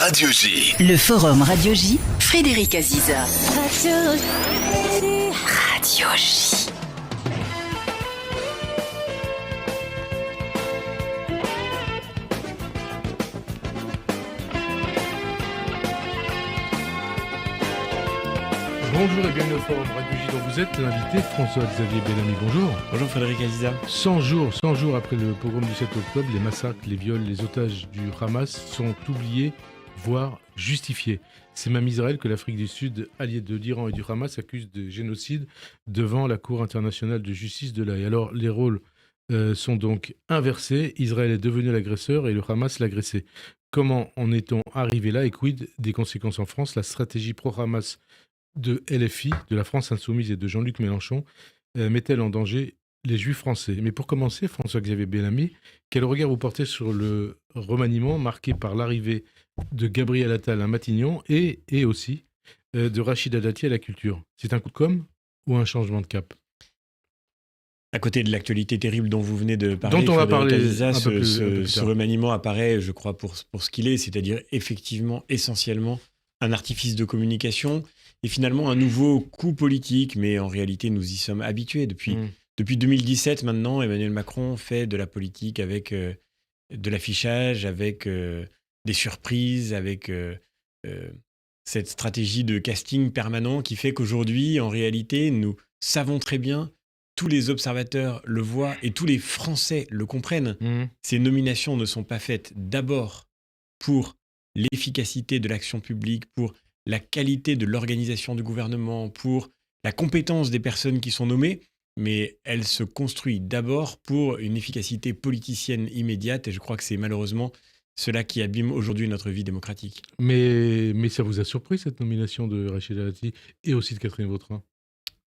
Radio J. Le Forum Radio J, Frédéric Aziza. Radio J. Bonjour et bienvenue au Forum Radio J dont vous êtes l'invité François-Xavier Bellamy. Bonjour. Bonjour Frédéric Aziza. 100 jours après le pogrom du 7 octobre, les massacres, les viols, les otages du Hamas sont oubliés, voire justifiés. C'est même Israël que l'Afrique du Sud, alliée de l'Iran et du Hamas, accuse de génocide devant la Cour internationale de justice de l'Haye. Alors les rôles sont donc inversés. Israël est devenu l'agresseur et le Hamas l'agressé. Comment en est-on arrivé là et quid des conséquences en France? La stratégie pro-Hamas de LFI, de la France Insoumise et de Jean-Luc Mélenchon met-elle en danger les Juifs français? Mais pour commencer, François-Xavier Bellamy, quel regard vous portez sur le remaniement marqué par l'arrivée de Gabriel Attal à Matignon et aussi de Rachida Dati à la culture? C'est un coup de com' ou un changement de cap? À côté de l'actualité terrible dont vous venez de parler, dont on va parler Aziza, un peu plus ce tard. remaniement apparaît, je crois, pour ce qu'il est, c'est-à-dire effectivement, essentiellement, un artifice de communication et finalement un nouveau coup politique, mais en réalité, nous y sommes habitués. Depuis 2017, maintenant, Emmanuel Macron fait de la politique avec de l'affichage, avec des surprises, avec cette stratégie de casting permanent qui fait qu'aujourd'hui, en réalité, nous savons très bien, tous les observateurs le voient et tous les Français le comprennent. Ces nominations ne sont pas faites d'abord pour l'efficacité de l'action publique, pour la qualité de l'organisation du gouvernement, pour la compétence des personnes qui sont nommées, mais elle se construit d'abord pour une efficacité politicienne immédiate, et je crois que c'est malheureusement cela qui abîme aujourd'hui notre vie démocratique. Mais ça vous a surpris cette nomination de Rachida Dati et aussi de Catherine Vautrin?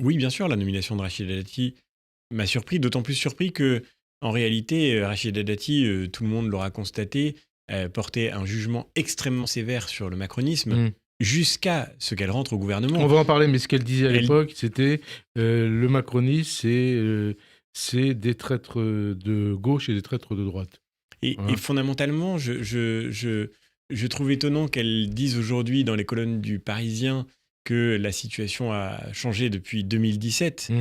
Oui, bien sûr, la nomination de Rachida Dati m'a surpris, d'autant plus surpris que, en réalité, Rachida Dati, tout le monde l'aura constaté, portait un jugement extrêmement sévère sur le macronisme, jusqu'à ce qu'elle rentre au gouvernement. On va en parler, mais ce qu'elle disait à l'époque, c'était le macronisme, c'est des traîtres de gauche et des traîtres de droite. Et fondamentalement, je trouve étonnant qu'elle dise aujourd'hui dans les colonnes du Parisien que la situation a changé depuis 2017.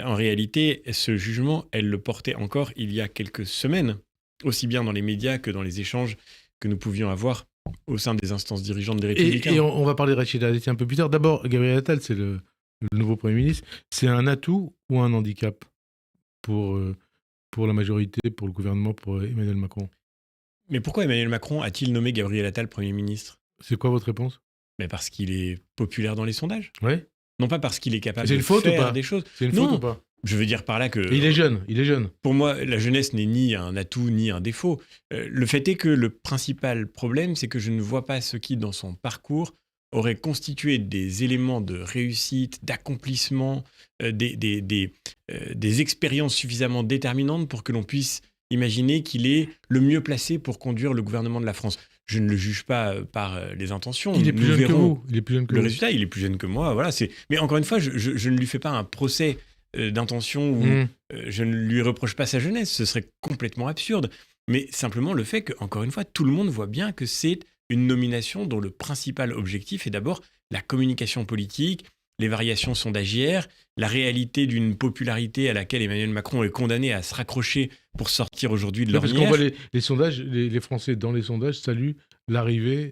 En réalité, ce jugement, elle le portait encore il y a quelques semaines, aussi bien dans les médias que dans les échanges que nous pouvions avoir au sein des instances dirigeantes des Républicains. Et on va parler de Rachida Dati un peu plus tard. D'abord, Gabriel Attal, c'est le nouveau Premier ministre. C'est un atout ou un handicap pour la majorité, pour le gouvernement, pour Emmanuel Macron? Mais pourquoi Emmanuel Macron a-t-il nommé Gabriel Attal Premier ministre? C'est quoi votre réponse? Mais parce qu'il est populaire dans les sondages. Ouais. Non pas parce qu'il est capable C'est de une faute faire ou pas des choses. C'est une Non. faute ou pas? Je veux dire par là que... Et il est jeune. Pour moi, la jeunesse n'est ni un atout ni un défaut. Le fait est que le principal problème, c'est que je ne vois pas ce qui, dans son parcours, aurait constitué des éléments de réussite, d'accomplissement, des expériences suffisamment déterminantes pour que l'on puisse imaginer qu'il est le mieux placé pour conduire le gouvernement de la France. Je ne le juge pas par les intentions. Il est plus jeune que vous. Il est plus jeune que le vous. résultat, il est plus jeune que moi. Voilà, mais encore une fois, je ne lui fais pas un procès d'intention où je ne lui reproche pas sa jeunesse. Ce serait complètement absurde. Mais simplement le fait que, encore une fois, tout le monde voit bien que c'est une nomination dont le principal objectif est d'abord la communication politique, les variations sondagières, la réalité d'une popularité à laquelle Emmanuel Macron est condamné à se raccrocher pour sortir aujourd'hui de l'ornière. Parce qu'on voit les sondages, les Français dans les sondages saluent l'arrivée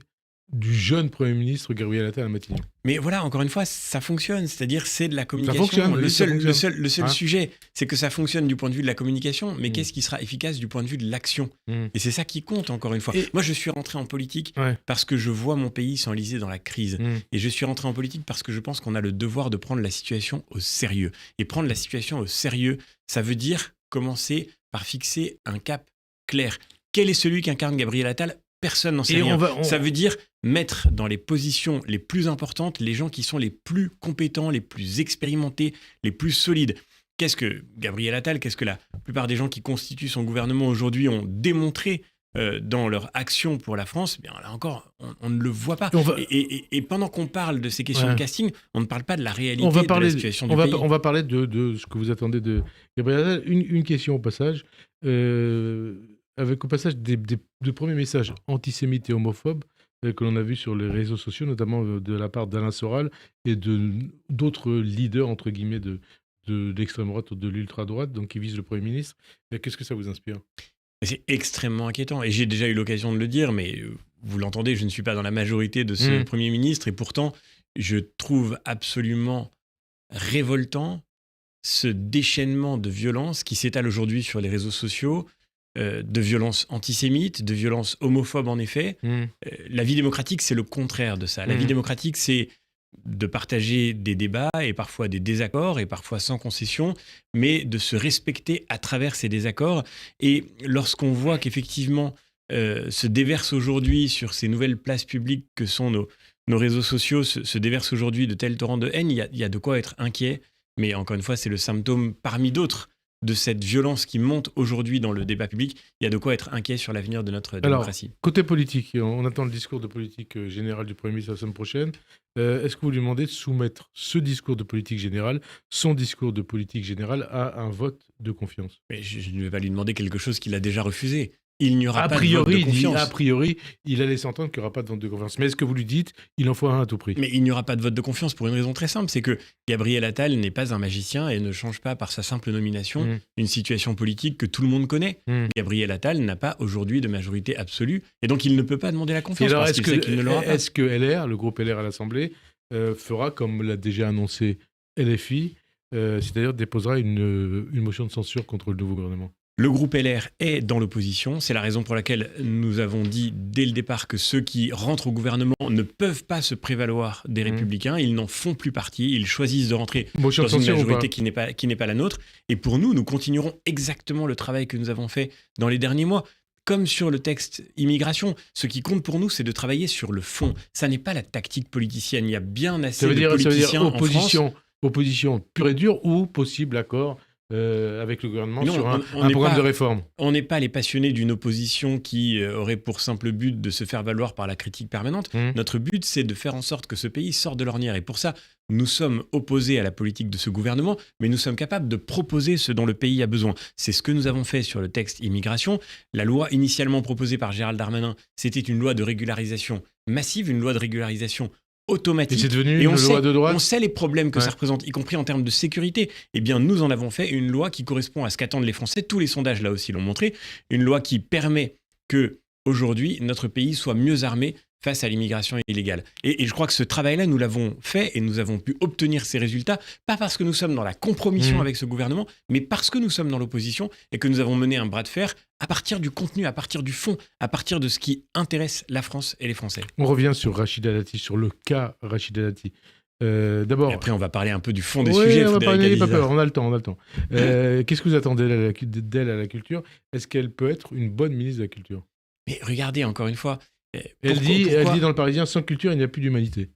du jeune Premier ministre Gabriel Attal à Matignon. Mais voilà, encore une fois, ça fonctionne. C'est-à-dire, c'est de la communication. Ça fonctionne, Le seul sujet, c'est que ça fonctionne du point de vue de la communication, mais qu'est-ce qui sera efficace du point de vue de l'action? Et c'est ça qui compte, encore une fois. Moi, je suis rentré en politique parce que je vois mon pays s'enliser dans la crise. Et je suis rentré en politique parce que je pense qu'on a le devoir de prendre la situation au sérieux. Et prendre la situation au sérieux, ça veut dire commencer par fixer un cap clair. Quel est celui qu'incarne Gabriel Attal? Personne n'en sait rien. Ça veut dire mettre dans les positions les plus importantes les gens qui sont les plus compétents, les plus expérimentés, les plus solides. Qu'est-ce que Gabriel Attal, qu'est-ce que la plupart des gens qui constituent son gouvernement aujourd'hui ont démontré dans leur action pour la France? Bien, là encore, on ne le voit pas. Et pendant qu'on parle de ces questions de casting, on ne parle pas de la réalité de la situation du pays. On va parler de ce que vous attendez de Gabriel Attal. Une question au passage. Avec au passage de premiers messages antisémites et homophobes que l'on a vu sur les réseaux sociaux, notamment de la part d'Alain Soral et d'autres leaders, entre guillemets, de l'extrême droite ou de l'ultra-droite, donc qui visent le Premier ministre. Et qu'est-ce que ça vous inspire ? C'est extrêmement inquiétant. Et j'ai déjà eu l'occasion de le dire, mais vous l'entendez, je ne suis pas dans la majorité de ce Premier ministre. Et pourtant, je trouve absolument révoltant ce déchaînement de violence qui s'étale aujourd'hui sur les réseaux sociaux, de violence antisémite, de violence homophobe en effet. La vie démocratique, c'est le contraire de ça. La vie démocratique, c'est de partager des débats et parfois des désaccords et parfois sans concession, mais de se respecter à travers ces désaccords. Et lorsqu'on voit qu'effectivement se déverse aujourd'hui sur ces nouvelles places publiques que sont nos réseaux sociaux, se déverse aujourd'hui de tels torrents de haine, il y a de quoi être inquiet. Mais encore une fois, c'est le symptôme parmi d'autres de cette violence qui monte aujourd'hui dans le débat public. Il y a de quoi être inquiet sur l'avenir de notre démocratie. Alors, côté politique, on attend le discours de politique générale du Premier ministre la semaine prochaine. Est-ce que vous lui demandez de soumettre ce discours de politique générale, son discours de politique générale, à un vote de confiance ? Mais je ne vais pas lui demander quelque chose qu'il a déjà refusé. Il n'y aura pas de vote de confiance. A priori, il a laissé entendre qu'il n'y aura pas de vote de confiance. Mais est-ce que vous lui dites il en faut un à tout prix ? Mais il n'y aura pas de vote de confiance pour une raison très simple, c'est que Gabriel Attal n'est pas un magicien et ne change pas par sa simple nomination une situation politique que tout le monde connaît. Gabriel Attal n'a pas aujourd'hui de majorité absolue et donc il ne peut pas demander la confiance parce qu'il sait qu'il ne l'aura pas. Est-ce que LR, le groupe LR à l'Assemblée, fera comme l'a déjà annoncé LFI, c'est-à-dire déposera une motion de censure contre le nouveau gouvernement ? Le groupe LR est dans l'opposition. C'est la raison pour laquelle nous avons dit dès le départ que ceux qui rentrent au gouvernement ne peuvent pas se prévaloir des Républicains. Ils n'en font plus partie. Ils choisissent de rentrer dans une majorité qui n'est pas la nôtre. Et pour nous, nous continuerons exactement le travail que nous avons fait dans les derniers mois. Comme sur le texte immigration, ce qui compte pour nous, c'est de travailler sur le fond. Ça n'est pas la tactique politicienne. Il y a bien assez de politiciens en France. Opposition pure et dure ou possible accord avec le gouvernement sur un programme de réforme. On n'est pas les passionnés d'une opposition qui aurait pour simple but de se faire valoir par la critique permanente. Notre but, c'est de faire en sorte que ce pays sorte de l'ornière. Et pour ça, nous sommes opposés à la politique de ce gouvernement, mais nous sommes capables de proposer ce dont le pays a besoin. C'est ce que nous avons fait sur le texte immigration. La loi initialement proposée par Gérald Darmanin, c'était une loi de régularisation massive, une loi de régularisation automatique. Et c'est devenu une loi de droite. On sait les problèmes que ça représente, y compris en termes de sécurité. Eh bien, nous en avons fait une loi qui correspond à ce qu'attendent les Français. Tous les sondages, là aussi, l'ont montré. Une loi qui permet que, aujourd'hui, notre pays soit mieux armé face à l'immigration illégale. Et je crois que ce travail-là, nous l'avons fait et nous avons pu obtenir ces résultats, pas parce que nous sommes dans la compromission avec ce gouvernement, mais parce que nous sommes dans l'opposition et que nous avons mené un bras de fer à partir du contenu, à partir du fond, à partir de ce qui intéresse la France et les Français. On revient sur Rachida Dati, sur le cas Rachida Dati. D'abord, et après, on va parler un peu du fond des sujets. On va parler, pas peur, on a le temps. Qu'est-ce que vous attendez d'elle à la culture ? Est-ce qu'elle peut être une bonne ministre de la Culture ? Mais regardez, encore une fois... Elle dit dans le Parisien, sans culture, il n'y a plus d'humanité.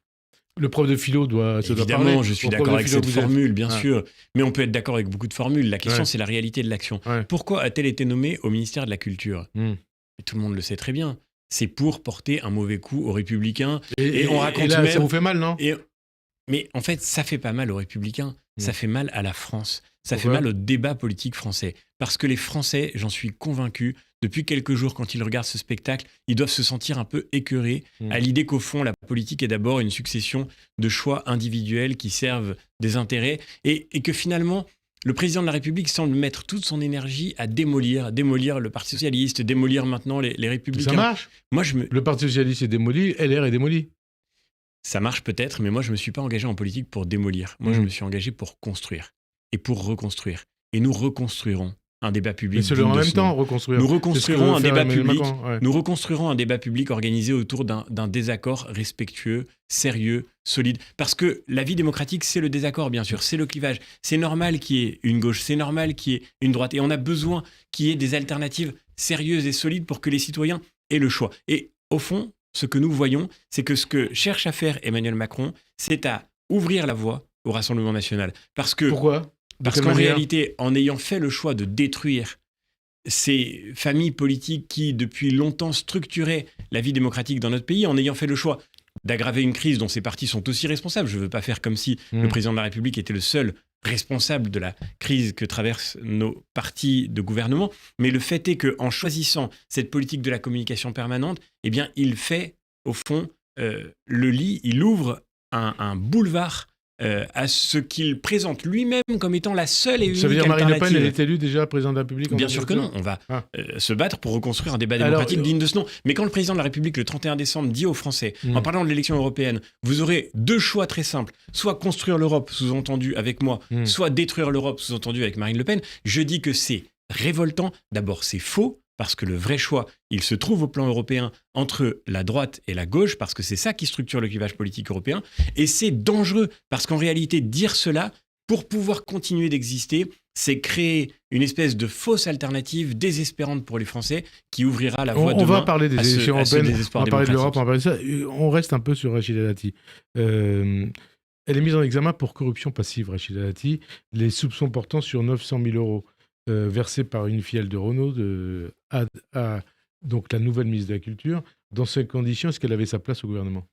Le prof de philo doit parler. Évidemment, je suis d'accord avec cette formule, bien sûr. Mais on peut être d'accord avec beaucoup de formules. La question, c'est la réalité de l'action. Pourquoi a-t-elle été nommée au ministère de la Culture ? Et tout le monde le sait très bien. C'est pour porter un mauvais coup aux Républicains. Et on raconte là, même... ça vous fait mal, non ? Mais en fait, ça fait pas mal aux Républicains. Ça fait mal à la France. Ça fait mal au débat politique français. Parce que les Français, j'en suis convaincu, depuis quelques jours, quand ils regardent ce spectacle, ils doivent se sentir un peu écœurés à l'idée qu'au fond, la politique est d'abord une succession de choix individuels qui servent des intérêts et que finalement, le président de la République semble mettre toute son énergie à démolir le Parti socialiste, démolir maintenant les Républicains. Ça marche ? Le Parti socialiste est démoli, LR est démoli. Ça marche peut-être, mais moi, je ne me suis pas engagé en politique pour démolir. Moi, je me suis engagé pour construire et pour reconstruire. Et nous reconstruirons un débat public. Et en même temps, reconstruire. Nous reconstruirons un débat public. Nous reconstruirons un débat public organisé autour d'un désaccord respectueux, sérieux, solide. Parce que la vie démocratique, c'est le désaccord, bien sûr. C'est le clivage. C'est normal qu'il y ait une gauche. C'est normal qu'il y ait une droite. Et on a besoin qu'il y ait des alternatives sérieuses et solides pour que les citoyens aient le choix. Et au fond, ce que nous voyons, c'est que ce que cherche à faire Emmanuel Macron, c'est à ouvrir la voie au Rassemblement national. Pourquoi ? Parce qu'en réalité, en ayant fait le choix de détruire ces familles politiques qui, depuis longtemps, structuraient la vie démocratique dans notre pays, en ayant fait le choix d'aggraver une crise dont ces partis sont aussi responsables. Je ne veux pas faire comme si le président de la République était le seul responsable de la crise que traversent nos partis de gouvernement. Mais le fait est qu'en choisissant cette politique de la communication permanente, eh bien, il fait au fond, le lit, il ouvre un boulevard à ce qu'il présente lui-même comme étant la seule et unique alternative. Ça veut dire Marine Le Pen, elle est élue déjà présidente de la République? Bien sûr que non. On va se battre pour reconstruire un débat démocratique digne de ce nom. Mais quand le président de la République, le 31 décembre, dit aux Français, en parlant de l'élection européenne, vous aurez 2 choix très simples. Soit construire l'Europe, sous-entendu avec moi, soit détruire l'Europe, sous-entendu avec Marine Le Pen. Je dis que c'est révoltant. D'abord, c'est faux. Parce que le vrai choix, il se trouve au plan européen entre la droite et la gauche, parce que c'est ça qui structure le clivage politique européen. Et c'est dangereux, parce qu'en réalité, dire cela, pour pouvoir continuer d'exister, c'est créer une espèce de fausse alternative désespérante pour les Français qui ouvrira la voie demain. On va parler des élections européennes, on va parler de l'Europe, on va parler de ça. On reste un peu sur Rachida Dati. Elle est mise en examen pour corruption passive, Rachida Dati. Les soupçons portant sur 900 000 euros. Versée par une filiale de Renault à donc la nouvelle ministre de la Culture. Dans ces conditions, est-ce qu'elle avait sa place au gouvernement?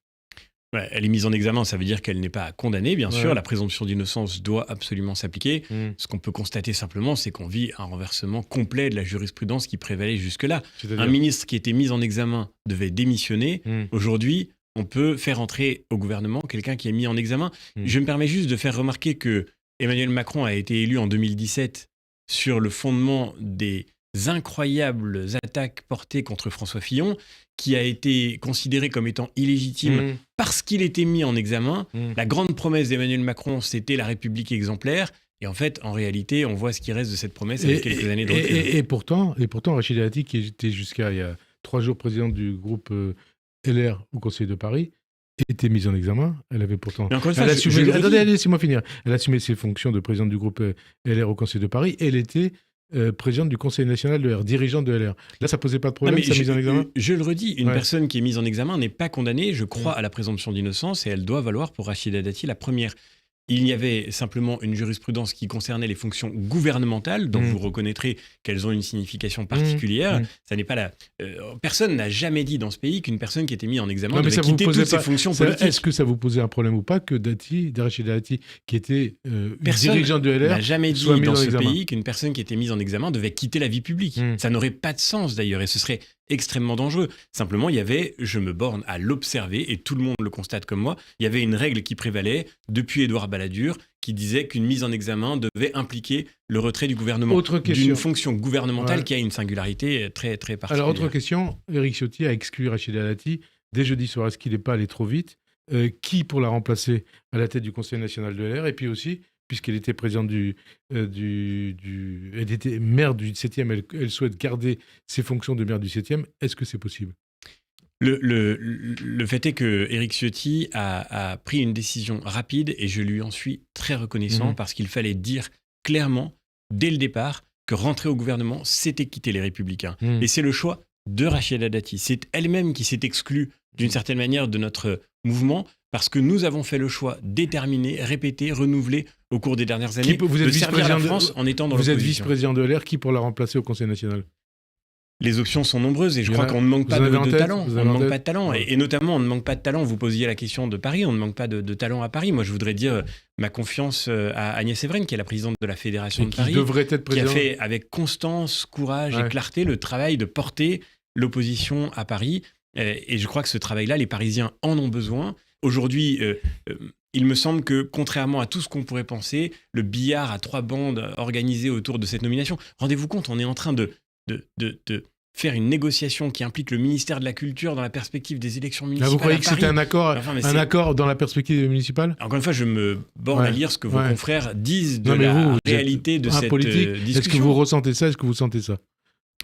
Elle est mise en examen, ça veut dire qu'elle n'est pas condamnée, bien sûr. La présomption d'innocence doit absolument s'appliquer. Ce qu'on peut constater simplement, c'est qu'on vit un renversement complet de la jurisprudence qui prévalait jusque-là. Un ministre qui était mis en examen devait démissionner. Aujourd'hui, on peut faire entrer au gouvernement quelqu'un qui est mis en examen. Je me permets juste de faire remarquer que Emmanuel Macron a été élu en 2017 sur le fondement des incroyables attaques portées contre François Fillon, qui a été considéré comme étant illégitime parce qu'il était mis en examen. La grande promesse d'Emmanuel Macron, c'était la République exemplaire. Et en fait, en réalité, on voit ce qui reste de cette promesse avec quelques années de recul. Et pourtant, Rachida Dati, qui était jusqu'à il y a 3 jours présidente du groupe LR au Conseil de Paris, était mise en examen. Elle avait pourtant... Attendez, laissez-moi finir. Elle assumait ses fonctions de présidente du groupe LR au Conseil de Paris. Elle était présidente du Conseil national de LR, dirigeante de LR. Là, ça posait pas de problème, sa mise en examen? Je le redis, une personne qui est mise en examen n'est pas condamnée. Je crois à la présomption d'innocence et elle doit valoir pour Rachida Dati la première. Il y avait simplement une jurisprudence qui concernait les fonctions gouvernementales, dont vous reconnaîtrez qu'elles ont une signification particulière. Ça n'est pas personne n'a jamais dit dans ce pays qu'une personne qui était mise en examen devait quitter toutes ses fonctions politiques. Est-ce que ça vous posait un problème ou pas que Rachida Dati, qui était dirigeante de LR, n'a jamais dit dans ce pays qu'une personne qui était mise en examen devait quitter la vie publique. Ça n'aurait pas de sens d'ailleurs, et ce serait extrêmement dangereux. Simplement, il y avait, je me borne à l'observer, et tout le monde le constate comme moi, il y avait une règle qui prévalait depuis Édouard Balladur, qui disait qu'une mise en examen devait impliquer le retrait du gouvernement d'une fonction gouvernementale qui a une singularité très, très particulière. Alors, autre question, Éric Ciotti a exclu Rachida Dati dès jeudi soir. Est-ce qu'il n'est pas allé trop vite? Qui pour la remplacer à la tête du Conseil national de LR? Et puis aussi, puisqu'elle était présidente elle était maire du 7e, elle souhaite garder ses fonctions de maire du 7e. Est-ce que c'est possible? Le fait est que Éric Ciotti a pris une décision rapide et je lui en suis très reconnaissant parce qu'il fallait dire clairement, dès le départ, que rentrer au gouvernement, c'était quitter les Républicains. Et c'est le choix de Rachida Dati. C'est elle-même qui s'est exclue d'une certaine manière de notre mouvement parce que nous avons fait le choix déterminé, répété, renouvelé au cours des dernières années de servir la France en étant dans l'opposition. Vous êtes vice-président de LR, qui pour la remplacer au Conseil national? Les options sont nombreuses et je crois qu'on ne manque pas de talent. On ne manque pas de talent. Et notamment, on ne manque pas de talent. Vous posiez la question de Paris, on ne manque pas de talent à Paris. Moi, je voudrais dire ma confiance à Agnès Evren, qui est la présidente de la Fédération de Paris, qui a fait avec constance, courage et clarté le travail de porter l'opposition à Paris. Et je crois que ce travail-là, les Parisiens en ont besoin. Aujourd'hui, il me semble que, contrairement à tout ce qu'on pourrait penser, le billard à 3 bandes organisé autour de cette nomination, rendez-vous compte, on est en train de faire une négociation qui implique le ministère de la Culture dans la perspective des élections municipales. Vous croyez que c'était un accord dans la perspective municipale? Encore une fois, je me borne à lire ce que vos confrères disent de la réalité de cette discussion. Est-ce que vous ressentez ça? Est-ce que vous sentez ça?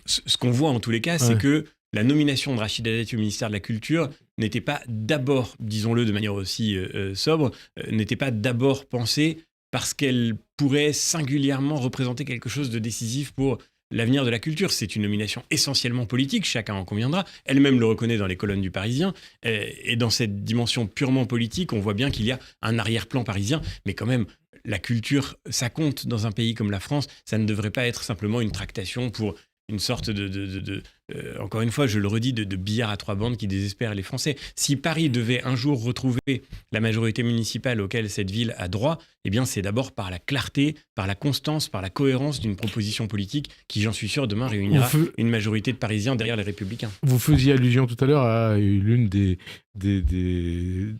Ce qu'on voit en tous les cas, c'est que la nomination de Rachida Dati au ministère de la Culture n'était pas d'abord, disons-le de manière aussi sobre, n'était pas d'abord pensée parce qu'elle pourrait singulièrement représenter quelque chose de décisif pour l'avenir de la culture. C'est une nomination essentiellement politique, chacun en conviendra. Elle-même le reconnaît dans les colonnes du Parisien. Et dans cette dimension purement politique, on voit bien qu'il y a un arrière-plan parisien. Mais quand même, la culture, ça compte dans un pays comme la France. Ça ne devrait pas être simplement une tractation pour une sorte de encore une fois, je le redis, de billard à 3 bandes qui désespèrent les Français. Si Paris devait un jour retrouver la majorité municipale auquel cette ville a droit, eh bien, c'est d'abord par la clarté, par la constance, par la cohérence d'une proposition politique qui, j'en suis sûr, demain réunira une majorité de Parisiens derrière les Républicains. Vous faisiez allusion tout à l'heure à l'une des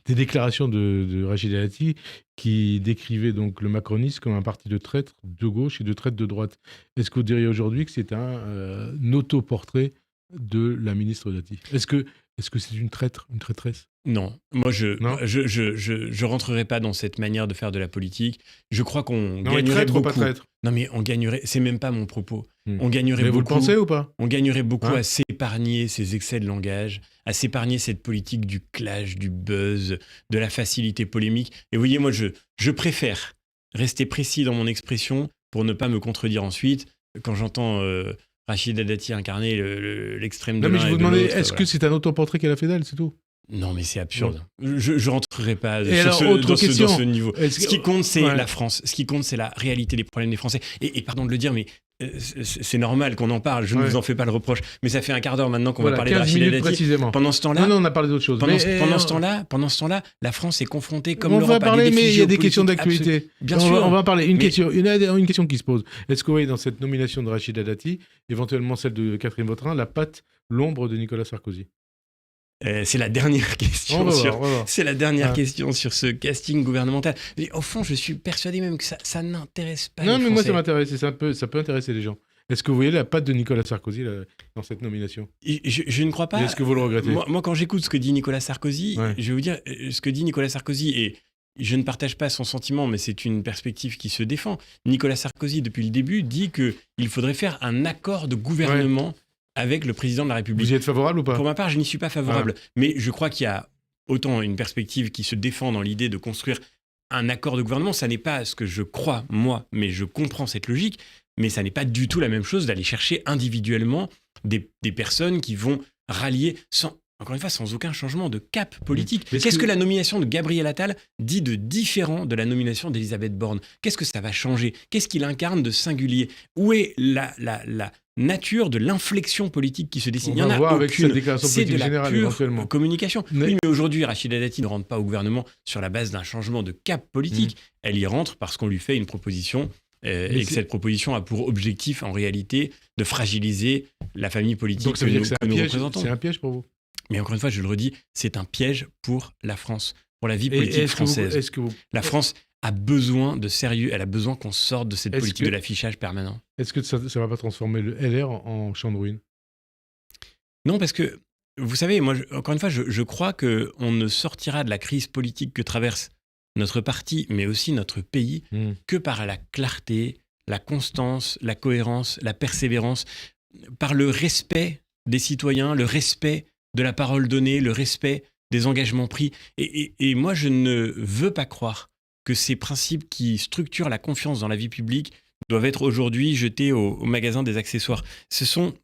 déclarations de Rachida Dati qui décrivait donc le macronisme comme un parti de traîtres de gauche et de traîtres de droite. Est-ce que vous diriez aujourd'hui que c'est un autoportrait de la ministre Dati ? Est-ce que c'est une traîtresse ? Non, moi je rentrerai pas dans cette manière de faire de la politique. Je crois qu'on gagnerait beaucoup. Pas traître. Non mais on gagnerait, c'est même pas mon propos. On gagnerait mais beaucoup. Vous le pensez ou pas ? On gagnerait beaucoup à s'épargner ces excès de langage, à s'épargner cette politique du clash, du buzz, de la facilité polémique. Et vous voyez, moi je préfère rester précis dans mon expression pour ne pas me contredire ensuite quand j'entends Rachida Dati incarner l'extrême de l'un et de l'autre. Non mais je vous demandais, est-ce que c'est un autoportrait qu'elle a fait d'elle, c'est tout ? Non, mais c'est absurde. Je rentrerai pas dans ce niveau. Ce qui compte, c'est la France. Ce qui compte, c'est la réalité des problèmes des Français. Et pardon de le dire, mais c'est normal qu'on en parle. Je ne vous en fais pas le reproche. Mais ça fait un quart d'heure maintenant qu'on va parler de Rachida Dati. Précisément. Pendant ce temps-là, non, on a parlé d'autre chose. Pendant ce temps-là, la France est confrontée comme l'Europe. On va parler, mais il y a des questions d'actualité. Bien sûr. On va en parler. Une question qui se pose. Est-ce que vous voyez dans cette nomination de Rachida Dati, éventuellement celle de Catherine Vautrin, la patte, l'ombre de Nicolas Sarkozy ? C'est la dernière question question sur ce casting gouvernemental. Mais au fond, je suis persuadé même que ça n'intéresse pas les Français. Non, mais moi, ça m'intéresse. Ça peut intéresser les gens. Est-ce que vous voyez la patte de Nicolas Sarkozy dans cette nomination ? Je ne crois pas. Et est-ce que vous le regrettez ? Moi, quand j'écoute ce que dit Nicolas Sarkozy, je vais vous dire, ce que dit Nicolas Sarkozy, et je ne partage pas son sentiment, mais c'est une perspective qui se défend. Nicolas Sarkozy, depuis le début, dit qu'il faudrait faire un accord de gouvernement avec le président de la République. Vous y êtes favorable ou pas ? Pour ma part, je n'y suis pas favorable. Mais je crois qu'il y a autant une perspective qui se défend dans l'idée de construire un accord de gouvernement. Ça n'est pas ce que je crois, moi, mais je comprends cette logique. Mais ça n'est pas du tout la même chose d'aller chercher individuellement des personnes qui vont rallier encore une fois, sans aucun changement de cap politique. Qu'est-ce que la nomination de Gabriel Attal dit de différent de la nomination d'Elisabeth Borne ? Qu'est-ce que ça va changer ? Qu'est-ce qu'il incarne de singulier ? Où est la nature de l'inflexion politique qui se dessine ? Il y en a aucune. C'est de la pure communication. Oui, mais aujourd'hui, Rachida Dati ne rentre pas au gouvernement sur la base d'un changement de cap politique. Elle y rentre parce qu'on lui fait une proposition et que cette proposition a pour objectif, en réalité, de fragiliser la famille politique. Donc ça veut dire que nous représentons. C'est un piège pour vous ? Mais encore une fois, je le redis, c'est un piège pour la France, pour la vie politique française. La France a besoin de sérieux, elle a besoin qu'on sorte de cette politique de l'affichage permanent. Est-ce que ça ne va pas transformer le LR en champ de ruines ? Non, parce que, vous savez, moi, encore une fois, je crois qu'on ne sortira de la crise politique que traverse notre parti, mais aussi notre pays, que par la clarté, la constance, la cohérence, la persévérance, par le respect des citoyens, le respect de la parole donnée, le respect des engagements pris. Et moi, je ne veux pas croire que ces principes qui structurent la confiance dans la vie publique doivent être aujourd'hui jetés au magasin des accessoires. Ce sont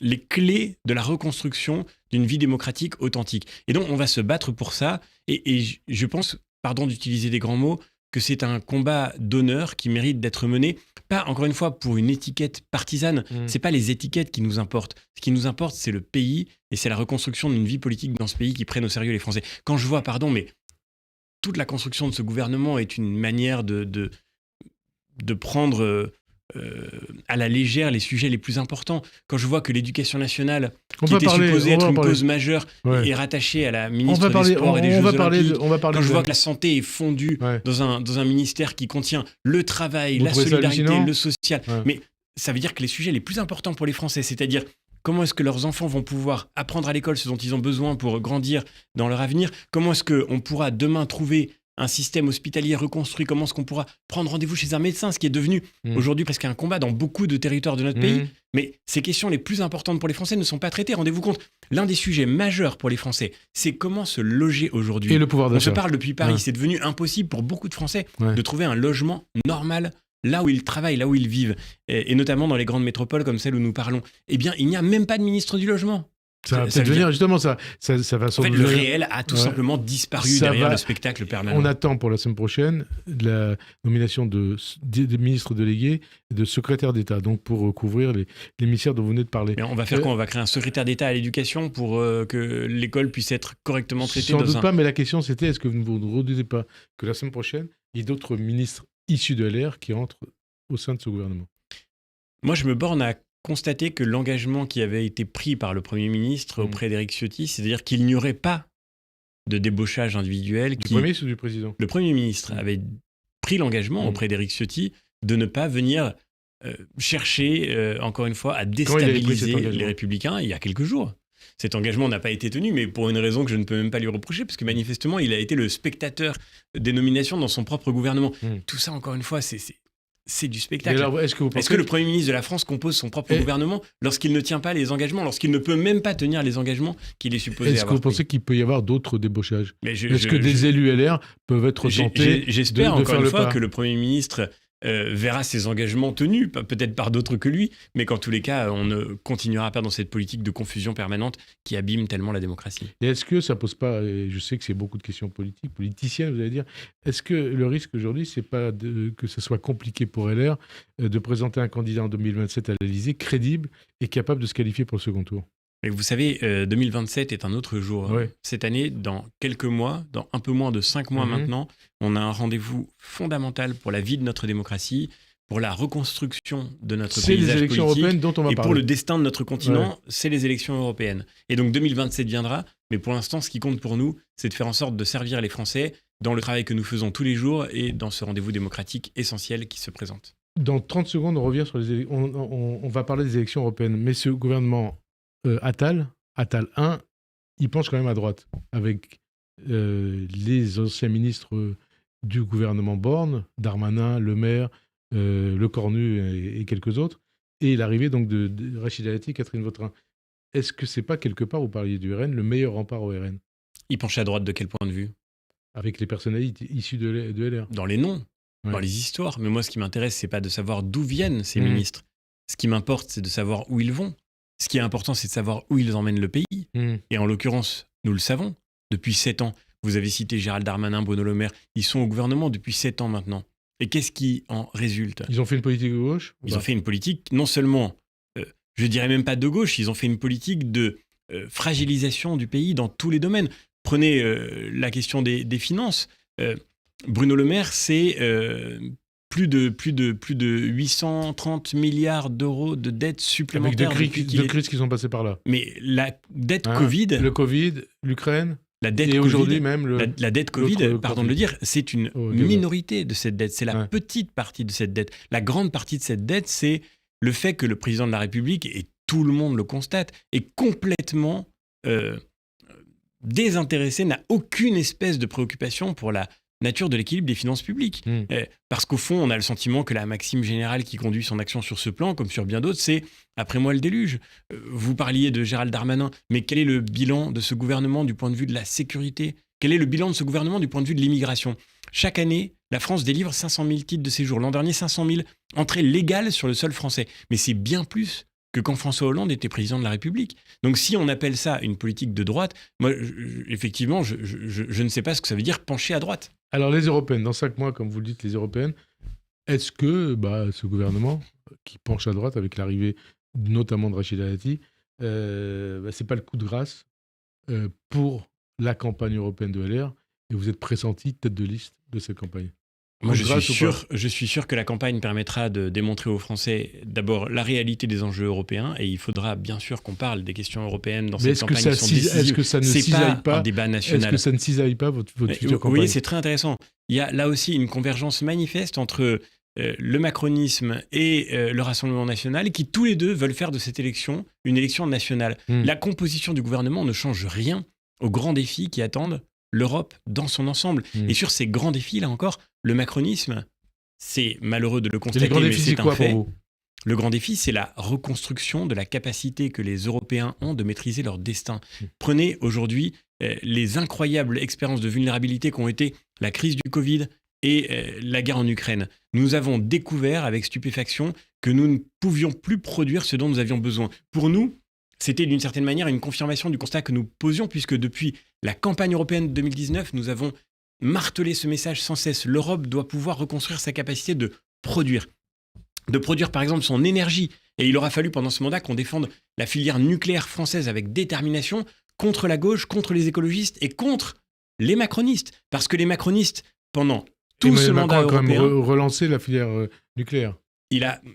les clés de la reconstruction d'une vie démocratique authentique. Et donc, on va se battre pour ça. Et je pense, pardon d'utiliser des grands mots, que c'est un combat d'honneur qui mérite d'être mené, pas encore une fois pour une étiquette partisane, c'est pas les étiquettes qui nous importent. Ce qui nous importe, c'est le pays et c'est la reconstruction d'une vie politique dans ce pays qui prenne au sérieux les Français. Quand je vois, mais toute la construction de ce gouvernement est une manière de prendre à la légère les sujets les plus importants. Quand je vois que l'éducation nationale, qui était supposée être une cause majeure, est rattachée à la ministre des Sports et des Jeux Olympiques, quand je vois que la santé est fondue dans un ministère qui contient le travail, la solidarité, le social, mais ça veut dire que les sujets les plus importants pour les Français, c'est-à-dire comment est-ce que leurs enfants vont pouvoir apprendre à l'école ce dont ils ont besoin pour grandir dans leur avenir, comment est-ce qu'on pourra demain trouver un système hospitalier reconstruit, comment est-ce qu'on pourra prendre rendez-vous chez un médecin, ce qui est devenu aujourd'hui presque un combat dans beaucoup de territoires de notre pays. Mais ces questions les plus importantes pour les Français ne sont pas traitées. Rendez-vous compte, l'un des sujets majeurs pour les Français, c'est comment se loger aujourd'hui. Et le pouvoir d'achat. On se parle depuis Paris, c'est devenu impossible pour beaucoup de Français de trouver un logement normal là où ils travaillent, là où ils vivent, et notamment dans les grandes métropoles comme celle où nous parlons. Eh bien, il n'y a même pas de ministre du logement. Ça va peut-être venir, justement, ça va En fait, le réel a tout simplement disparu derrière le spectacle permanent. On attend pour la semaine prochaine la nomination des ministres délégués et de secrétaires d'État, donc pour couvrir les ministères dont vous venez de parler. Mais on va faire quoi ? On va créer un secrétaire d'État à l'éducation pour que l'école puisse être correctement traitée Sans doute pas, mais la question c'était, est-ce que vous ne vous redoutez pas que la semaine prochaine, il y ait d'autres ministres issus de LR qui entrent au sein de ce gouvernement ? Moi, je me borne à constater que l'engagement qui avait été pris par le Premier ministre auprès d'Éric Ciotti, c'est-à-dire qu'il n'y aurait pas de débauchage individuel. Du Premier ministre ou du Président ? Le Premier ministre avait pris l'engagement auprès d'Éric Ciotti de ne pas venir chercher, encore une fois, à déstabiliser les Républicains il y a quelques jours. Cet engagement n'a pas été tenu, mais pour une raison que je ne peux même pas lui reprocher, parce que manifestement, il a été le spectateur des nominations dans son propre gouvernement. Tout ça, encore une fois, c'est du spectacle. Alors, est-ce que le Premier ministre de la France compose son propre gouvernement lorsqu'il ne tient pas les engagements, lorsqu'il ne peut même pas tenir les engagements qu'il est supposé avoir ? Est-ce que vous pensez qu'il peut y avoir d'autres débauchages ? Est-ce que des élus LR peuvent être tentés J'espère de encore faire une fois que le Premier ministre verra ses engagements tenus, peut-être par d'autres que lui, mais qu'en tous les cas, on ne continuera pas dans cette politique de confusion permanente qui abîme tellement la démocratie. Et est-ce que ça pose pas, et je sais que c'est beaucoup de questions politiciennes, vous allez dire, est-ce que le risque aujourd'hui, c'est pas que ce soit compliqué pour LR de présenter un candidat en 2027 à l'Élysée crédible et capable de se qualifier pour le second tour ? Mais vous savez, 2027 est un autre jour. Ouais. Cette année, dans quelques mois, dans un peu moins de 5 mois maintenant, on a un rendez-vous fondamental pour la vie de notre démocratie, pour la reconstruction de notre paysage politique. C'est les élections européennes dont on va parler. Et pour le destin de notre continent, c'est les élections européennes. Et donc 2027 viendra, mais pour l'instant, ce qui compte pour nous, c'est de faire en sorte de servir les Français dans le travail que nous faisons tous les jours et dans ce rendez-vous démocratique essentiel qui se présente. Dans 30 secondes, on revient sur les élections. On va parler des élections européennes, mais ce gouvernement Attal 1, il penche quand même à droite, avec les anciens ministres du gouvernement Borne, Darmanin, Le Maire, Lecornu et quelques autres, et l'arrivée donc de Rachida Dati et Catherine Vautrin. Est-ce que c'est pas quelque part, vous parliez du RN, le meilleur rempart au RN ? Il penche à droite de quel point de vue ? Avec les personnalités issues de LR. Dans les noms, dans les histoires. Mais moi, ce qui m'intéresse, c'est pas de savoir d'où viennent ces ministres. Ce qui m'importe, c'est de savoir où ils vont. Ce qui est important, c'est de savoir où ils emmènent le pays. Et en l'occurrence, nous le savons, depuis 7 ans. Vous avez cité Gérald Darmanin, Bruno Le Maire. Ils sont au gouvernement depuis 7 ans maintenant. Et qu'est-ce qui en résulte ? Ils ont fait une politique de gauche ? Ils ont fait une politique, non seulement, je dirais même pas de gauche, ils ont fait une politique de fragilisation du pays dans tous les domaines. Prenez la question des finances. Bruno Le Maire, c'est plus de 830 milliards d'euros de dettes supplémentaires. Avec de crises qui sont passées par là. Mais la dette Covid... Le Covid, l'Ukraine... La dette et COVID, aujourd'hui même... La dette Covid, pardon de le dire, c'est une minorité de cette dette. C'est la petite partie de cette dette. La grande partie de cette dette, c'est le fait que le président de la République, et tout le monde le constate, est complètement désintéressé, n'a aucune espèce de préoccupation pour la nature de l'équilibre des finances publiques. Parce qu'au fond, on a le sentiment que la maxime générale qui conduit son action sur ce plan, comme sur bien d'autres, c'est « après moi le déluge ». Vous parliez de Gérald Darmanin, mais quel est le bilan de ce gouvernement du point de vue de la sécurité ? Quel est le bilan de ce gouvernement du point de vue de l'immigration ? Chaque année, la France délivre 500 000 titres de séjour. L'an dernier, 500 000 entrées légales sur le sol français. Mais c'est bien plus que quand François Hollande était président de la République. Donc si on appelle ça une politique de droite, moi, effectivement, je ne sais pas ce que ça veut dire pencher à droite. Alors les européennes, dans 5 mois, comme vous le dites, les européennes, est-ce que ce gouvernement qui penche à droite avec l'arrivée notamment de Rachida Dati, c'est pas le coup de grâce pour la campagne européenne de LR et vous êtes pressenti tête de liste de cette campagne ? Moi, je suis sûr que la campagne permettra de démontrer aux Français d'abord la réalité des enjeux européens et il faudra bien sûr qu'on parle des questions européennes dans cette campagne qui sont décisives. Est-ce que ça ne cisaille pas un débat national ? Est-ce que ça ne cisaille pas votre future campagne ? Oui, c'est très intéressant. Il y a là aussi une convergence manifeste entre le macronisme et le Rassemblement national qui tous les deux veulent faire de cette élection une élection nationale. La composition du gouvernement ne change rien aux grands défis qui attendent l'Europe dans son ensemble. Et sur ces grands défis, là encore, le macronisme, c'est malheureux de le constater, mais c'est un fait. Le grand défi, c'est la reconstruction de la capacité que les Européens ont de maîtriser leur destin. Prenez aujourd'hui les incroyables expériences de vulnérabilité qu'ont été la crise du Covid et la guerre en Ukraine. Nous avons découvert avec stupéfaction que nous ne pouvions plus produire ce dont nous avions besoin. Pour nous, c'était d'une certaine manière une confirmation du constat que nous posions, puisque depuis la campagne européenne de 2019, nous avons martelé ce message sans cesse. L'Europe doit pouvoir reconstruire sa capacité de produire par exemple son énergie. Et il aura fallu pendant ce mandat qu'on défende la filière nucléaire française avec détermination contre la gauche, contre les écologistes et contre les macronistes. Parce que les macronistes, pendant tout ce mandat européen... Macron a quand même relancé la filière nucléaire.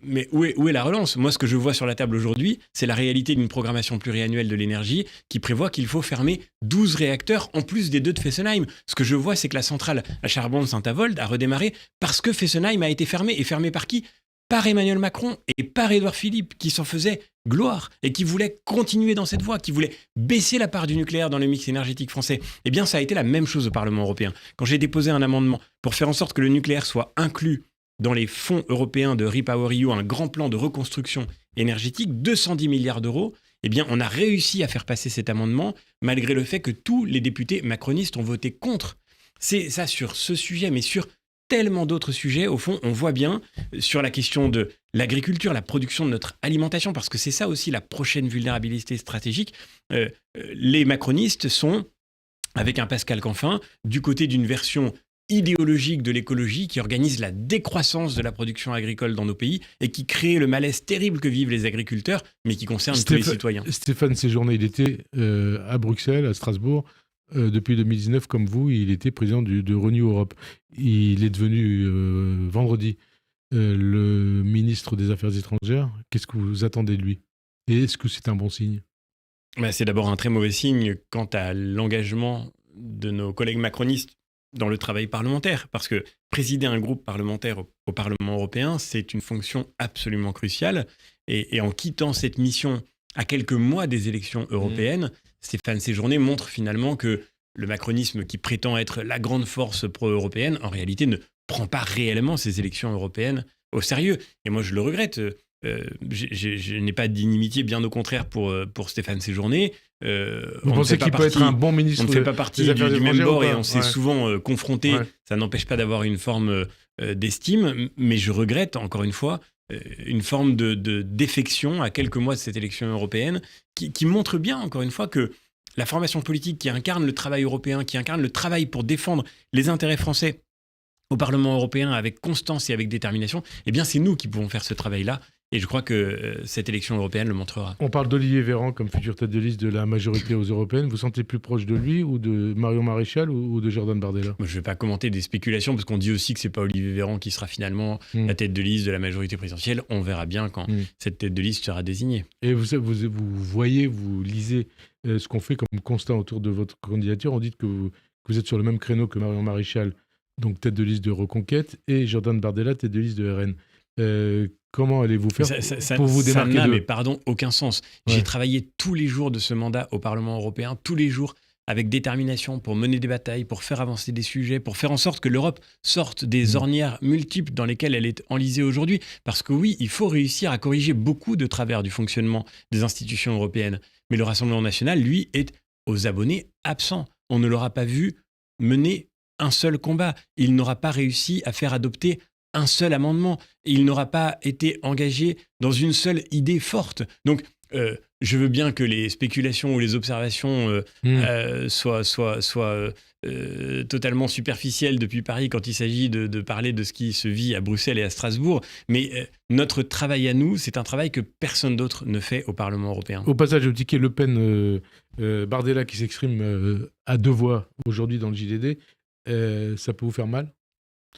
Mais où est la relance ? Moi, ce que je vois sur la table aujourd'hui, c'est la réalité d'une programmation pluriannuelle de l'énergie qui prévoit qu'il faut fermer 12 réacteurs en plus des 2 de Fessenheim. Ce que je vois, c'est que la centrale à charbon de Saint-Avold a redémarré parce que Fessenheim a été fermée. Et fermée par qui ? Par Emmanuel Macron et par Édouard Philippe, qui s'en faisait gloire et qui voulait continuer dans cette voie, qui voulait baisser la part du nucléaire dans le mix énergétique français. Eh bien, ça a été la même chose au Parlement européen. Quand j'ai déposé un amendement pour faire en sorte que le nucléaire soit inclus dans les fonds européens de REPowerEU, un grand plan de reconstruction énergétique, 210 milliards d'euros, eh bien, on a réussi à faire passer cet amendement, malgré le fait que tous les députés macronistes ont voté contre. C'est ça sur ce sujet, mais sur tellement d'autres sujets. Au fond, on voit bien sur la question de l'agriculture, la production de notre alimentation, parce que c'est ça aussi la prochaine vulnérabilité stratégique. Les macronistes sont, avec un Pascal Canfin, du côté d'une version idéologique de l'écologie qui organise la décroissance de la production agricole dans nos pays et qui crée le malaise terrible que vivent les agriculteurs, mais qui concerne tous les citoyens. Stéphane Séjourné, il était à Bruxelles, à Strasbourg, depuis 2019, comme vous, il était président de Renew Europe. Il est devenu vendredi le ministre des Affaires étrangères. Qu'est-ce que vous attendez de lui ? Et est-ce que c'est un bon signe ? C'est d'abord un très mauvais signe quant à l'engagement de nos collègues macronistes dans le travail parlementaire, parce que présider un groupe parlementaire au Parlement européen, c'est une fonction absolument cruciale. Et en quittant cette mission à quelques mois des élections européennes, Stéphane Séjourné montre finalement que le macronisme qui prétend être la grande force pro-européenne, en réalité ne prend pas réellement ces élections européennes au sérieux. Et moi, je le regrette. Je n'ai pas d'inimitié, bien au contraire, pour Stéphane Séjourné. Vous pensez qu'il peut être un bon ministre ? On ne fait pas partie du même bord et on s'est souvent confronté. Ouais. Ça n'empêche pas d'avoir une forme d'estime, mais je regrette, encore une fois, une forme de défection à quelques mois de cette élection européenne qui montre bien, encore une fois, que la formation politique qui incarne le travail européen, qui incarne le travail pour défendre les intérêts français au Parlement européen avec constance et avec détermination, eh bien c'est nous qui pouvons faire ce travail-là. Et je crois que cette élection européenne le montrera. On parle d'Olivier Véran comme future tête de liste de la majorité aux européennes. Vous sentez plus proche de lui ou de Marion Maréchal ou de Jordan Bardella ? Je ne vais pas commenter des spéculations parce qu'on dit aussi que ce n'est pas Olivier Véran qui sera finalement la tête de liste de la majorité présidentielle. On verra bien quand cette tête de liste sera désignée. Et vous voyez, vous lisez ce qu'on fait comme constat autour de votre candidature. On dit que vous êtes sur le même créneau que Marion Maréchal, donc tête de liste de Reconquête, et Jordan Bardella, tête de liste de RN. Comment allez-vous faire pour vous démarquer Ça n'a, mais pardon, aucun sens. Ouais. J'ai travaillé tous les jours de ce mandat au Parlement européen, tous les jours, avec détermination, pour mener des batailles, pour faire avancer des sujets, pour faire en sorte que l'Europe sorte des ornières multiples dans lesquelles elle est enlisée aujourd'hui. Parce que oui, il faut réussir à corriger beaucoup de travers du fonctionnement des institutions européennes. Mais le Rassemblement national, lui, est aux abonnés absents. On ne l'aura pas vu mener un seul combat. Il n'aura pas réussi à faire adopter un seul amendement. Il n'aura pas été engagé dans une seule idée forte. Donc, je veux bien que les spéculations ou les observations soient totalement superficielles depuis Paris quand il s'agit de parler de ce qui se vit à Bruxelles et à Strasbourg. Mais notre travail à nous, c'est un travail que personne d'autre ne fait au Parlement européen. Au passage, au ticket Le Pen, Bardella qui s'exprime à 2 voix aujourd'hui dans le JDD, ça peut vous faire mal ?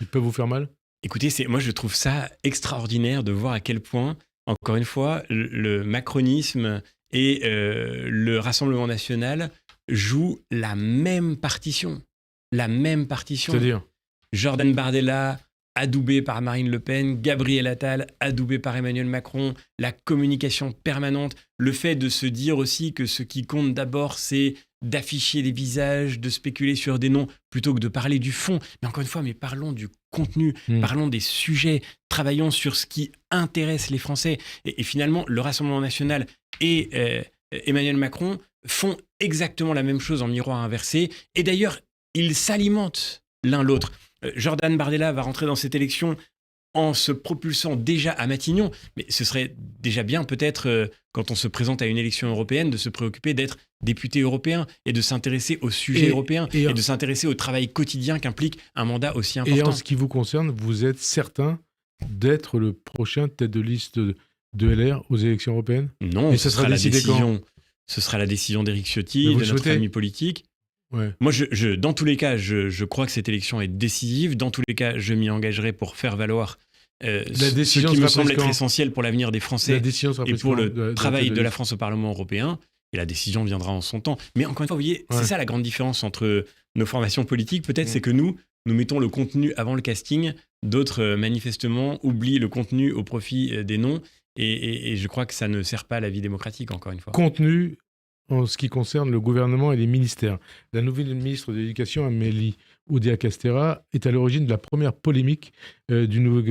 Il peut vous faire mal ? Écoutez, moi je trouve ça extraordinaire de voir à quel point, encore une fois, le macronisme et le Rassemblement national jouent la même partition. La même partition. C'est-à-dire ? Jordan Bardella, adoubé par Marine Le Pen, Gabriel Attal, adoubé par Emmanuel Macron, la communication permanente, le fait de se dire aussi que ce qui compte d'abord, c'est d'afficher des visages, de spéculer sur des noms, plutôt que de parler du fond. Mais encore une fois, parlons du contenu, parlons des sujets, travaillons sur ce qui intéresse les Français. Et finalement, le Rassemblement national et Emmanuel Macron font exactement la même chose en miroir inversé. Et d'ailleurs, ils s'alimentent l'un l'autre. Jordan Bardella va rentrer dans cette élection en se propulsant déjà à Matignon. Mais ce serait déjà bien peut-être, quand on se présente à une élection européenne, de se préoccuper d'être député européen et de s'intéresser aux sujets européens et de s'intéresser au travail quotidien qu'implique un mandat aussi important. Et en ce qui vous concerne, vous êtes certain d'être le prochain tête de liste de LR aux élections européennes ? Non, ce sera la décision d'Éric Ciotti, de notre famille politique. Ouais. Moi, dans tous les cas, je crois que cette élection est décisive. Dans tous les cas, je m'y engagerai pour faire valoir ce qui me semble être essentiel pour l'avenir des Français et pour le travail de la France au Parlement européen. Et la décision viendra en son temps. Mais encore une fois, vous voyez, c'est ça la grande différence entre nos formations politiques. Peut-être, c'est que nous mettons le contenu avant le casting. D'autres, manifestement, oublient le contenu au profit des noms. Et je crois que ça ne sert pas à la vie démocratique, encore une fois. Contenu en ce qui concerne le gouvernement et les ministères. La nouvelle ministre de l'Éducation, Amélie Oudéa-Castéra, est à l'origine de la première polémique du nouveau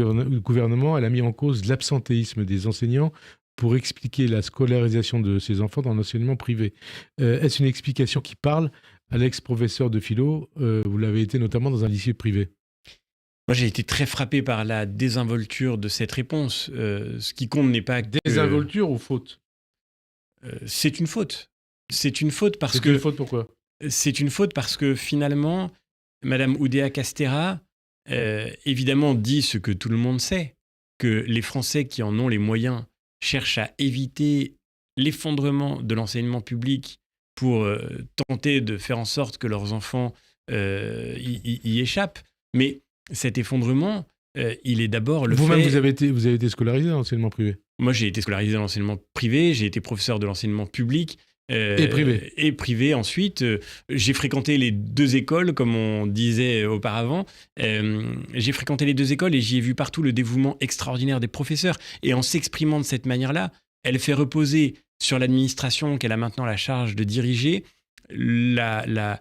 gouvernement. Elle a mis en cause l'absentéisme des enseignants pour expliquer la scolarisation de ses enfants dans l'enseignement privé. Est-ce une explication qui parle à l'ex-professeur de philo ? Vous l'avez été notamment dans un lycée privé. Moi, j'ai été très frappé par la désinvolture de cette réponse. Ce qui compte n'est pas que... Désinvolture ou faute ? C'est une faute. C'est une faute parce que... C'est une faute pourquoi ? C'est une faute parce que finalement, Madame Oudéa-Castéra, évidemment, dit ce que tout le monde sait, que les Français qui en ont les moyens cherchent à éviter l'effondrement de l'enseignement public pour tenter de faire en sorte que leurs enfants y échappent. Mais cet effondrement, il est d'abord le Vous-même, fait... vous avez été scolarisé dans l'enseignement privé ? Moi, j'ai été scolarisé dans l'enseignement privé, j'ai été professeur de l'enseignement public. Et privé. Et privé ensuite. J'ai fréquenté les deux écoles, comme on disait auparavant. J'ai fréquenté les deux écoles et j'y ai vu partout le dévouement extraordinaire des professeurs. Et en s'exprimant de cette manière-là, elle fait reposer sur l'administration qu'elle a maintenant la charge de diriger la